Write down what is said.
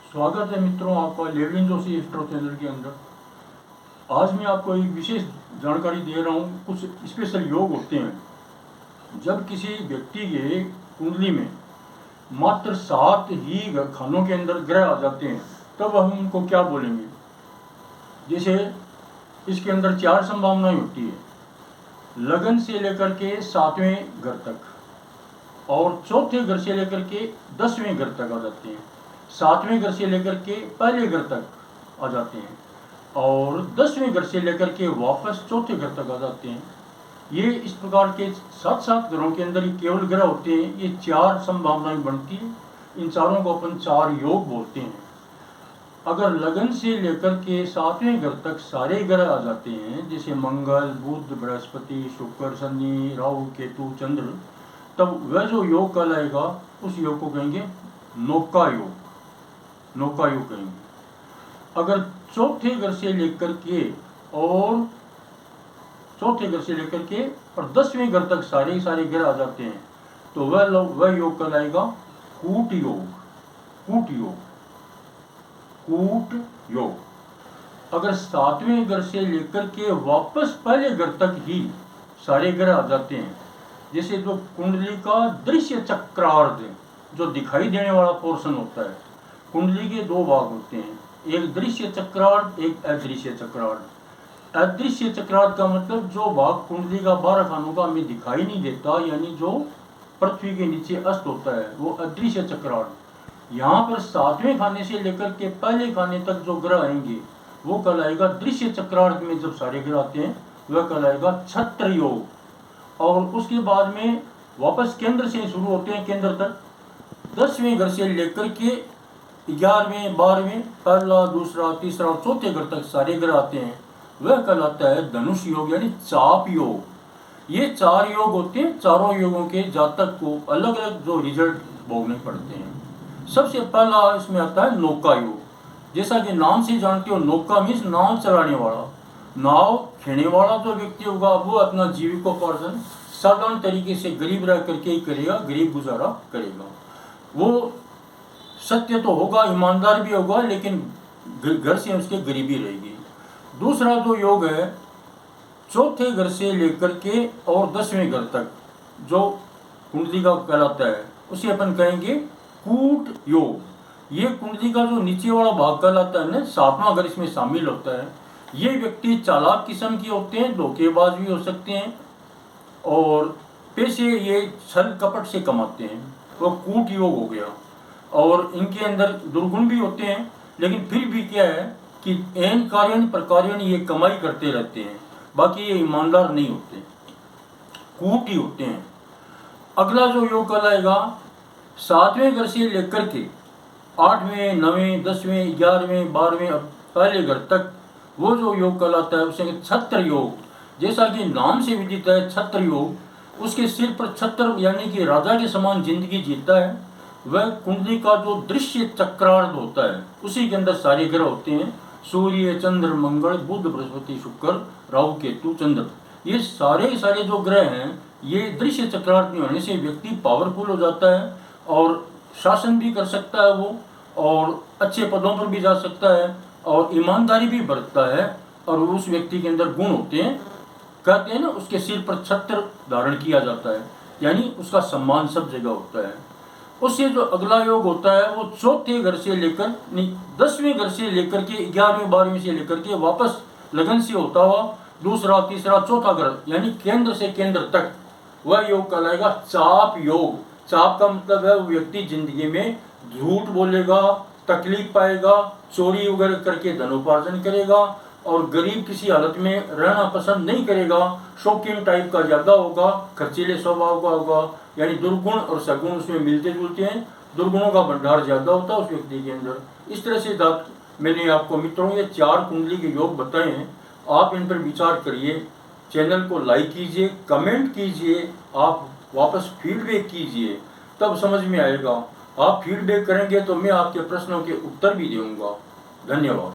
स्वागत है मित्रों आपका लेवलिन जोशी एस्ट्रो चैनल के अंदर। आज मैं आपको एक विशेष जानकारी दे रहा हूँ। कुछ स्पेशल योग होते हैं। जब किसी व्यक्ति के कुंडली में मात्र 7 ही खानों के अंदर ग्रह आ जाते हैं तब हम उनको क्या बोलेंगे। जैसे इसके अंदर 4 संभावनाएं होती है, लगन से लेकर के 7वें घर तक और चौथे घर से लेकर के 10वें घर तक आ जाते हैं, 7वें घर से लेकर के पहले घर तक आ जाते हैं और 10वें घर से लेकर के वापस चौथे घर तक आ जाते हैं। ये इस प्रकार के 7 घरों के अंदर ही केवल ग्रह होते हैं। ये 4 संभावनाएं बनती है। इन चारों को अपन 4 योग बोलते हैं। अगर लगन से लेकर के 7वें घर तक सारे ग्रह आ जाते हैं, जैसे मंगल, बुध, बृहस्पति, शुक्र, शनि, राहु, केतु, चंद्र, तब वह जो योग कहलाएगा उस योग को कहेंगे नौका योग। नौका योग कहेंगे। अगर चौथे घर से लेकर के और 10वें घर तक सारे ग्रह आ जाते हैं तो वह योग कहलाएगा कूट योग। कूट योग, कूट योग। अगर 7वें घर से लेकर के वापस पहले घर तक ही सारे ग्रह आ जाते हैं, जैसे जो कुंडली का दृश्य चक्रार्ध जो दिखाई देने वाला पोर्शन होता है, कुंडली के 2 भाग होते हैं, एक दृश्य चक्रार्ध, एक अदृश्य चक्रार्ध। अदृश्य चक्रार्ध का मतलब जो भाग कुंडली का 12 खानों का हमें दिखाई नहीं देता, यानी जो पृथ्वी के नीचे अस्त होता है, वो अदृश्य चक्रार्ध। यहाँ पर 7वें खाने से लेकर के पहले खाने तक जो ग्रह आएंगे वो कहलाएगा दृश्य चक्रार्ध में जब सारे ग्रह आते हैं वह कहलाएगा छत्र योग। और उसके बाद में वापस केंद्र से शुरू होते हैं, केंद्र तक 10वें घर से लेकर के 11वें, 12वें, पहला, दूसरा, तीसरा और चौथे घर तक सारे ग्रह आते हैं, वह कहलाता है धनुष योग यानी चाप योग। ये 4 योग होते हैं। चारों योगों के जातक को अलग अलग जो रिजल्ट भोगने पड़ते हैं। सबसे पहला इसमें आता है नौका योग। जैसा कि नाम से जानते हो, नौका मीन्स नाव चलाने वाला, नाव खेने वाला जो व्यक्ति होगा वो अपना जीविकोपार्जन साधारण तरीके से गरीब रह करके ही करेगा, गरीब गुजारा करेगा। वो सत्य तो होगा, ईमानदार भी होगा, लेकिन घर से उसके गरीबी रहेगी। दूसरा जो योग है चौथे घर से लेकर के और 10वें घर तक जो कुंडली का कहलाता है उसे अपन कहेंगे कूट योग। ये कुंडली का जो नीचे वाला भाग कहलाता है ना, 7वां घर इसमें शामिल होता है। ये व्यक्ति चालाक किस्म के होते हैं, धोखेबाज भी हो सकते हैं और पैसे ये छल कपट से कमाते हैं, वो कूट योग हो गया। और इनके अंदर दुर्गुण भी होते हैं, लेकिन फिर भी क्या है कि एन कार्यों प्रकार्यों ये कमाई करते रहते हैं, बाकी ये ईमानदार नहीं होते, कूट ही होते हैं। अगला जो योग कहलाएगा 7वें घर से लेकर के 8वें, 9वें, 10वें, 11वें, 12वें पहले घर तक वो जो योग कहलाता है उसे छत्र योग। जैसा कि नाम से विदित है छत्र योग, उसके सिर पर छत्र यानी कि राजा के समान जिंदगी जीता है। वह कुंडली का जो दृश्य चक्रार्ध होता है उसी के अंदर सारे ग्रह होते हैं, सूर्य, चंद्र, मंगल, बुध, बृहस्पति, शुक्र, राहु, केतु, चंद्र। ये सारे जो ग्रह हैं ये दृश्य चक्रार्थ में होने से व्यक्ति पावरफुल हो जाता है और शासन भी कर सकता है वो, और अच्छे पदों पर भी जा सकता है और ईमानदारी भी बरतता है। और उस व्यक्ति के अंदर गुण होते हैं, कहते हैं ना उसके सिर पर छत्र धारण किया जाता है, यानी उसका सम्मान सब जगह होता है। उससे जो अगला योग होता है वो चौथे घर से लेकर 10वें घर से लेकर के 11वें, 12वें से लेकर के वापस लगन से होता हुआ दूसरा, तीसरा, चौथा घर यानी केंद्र से केंद्र तक, वह योग कहलाएगा चाप योग। चाप का मतलब है वो व्यक्ति जिंदगी में झूठ बोलेगा, तकलीफ पाएगा, चोरी वगैरह करके धनोपार्जन करेगा और गरीब किसी हालत में रहना पसंद नहीं करेगा, शौकीन टाइप का ज्यादा होगा, खर्चीले स्वभाव का होगा, यानी दुर्गुण और सगुण उसमें मिलते जुलते हैं, दुर्गुणों का भंडार ज्यादा होता है उस व्यक्ति के अंदर। इस तरह से मैंने आपको मित्रों ये 4 कुंडली के योग बताए हैं। आप इन पर विचार करिए, चैनल को लाइक कीजिए, कमेंट कीजिए, आप वापस फीडबैक कीजिए, तब समझ में आएगा। आप फीडबैक करेंगे तो मैं आपके प्रश्नों के उत्तर भी दूंगा। धन्यवाद।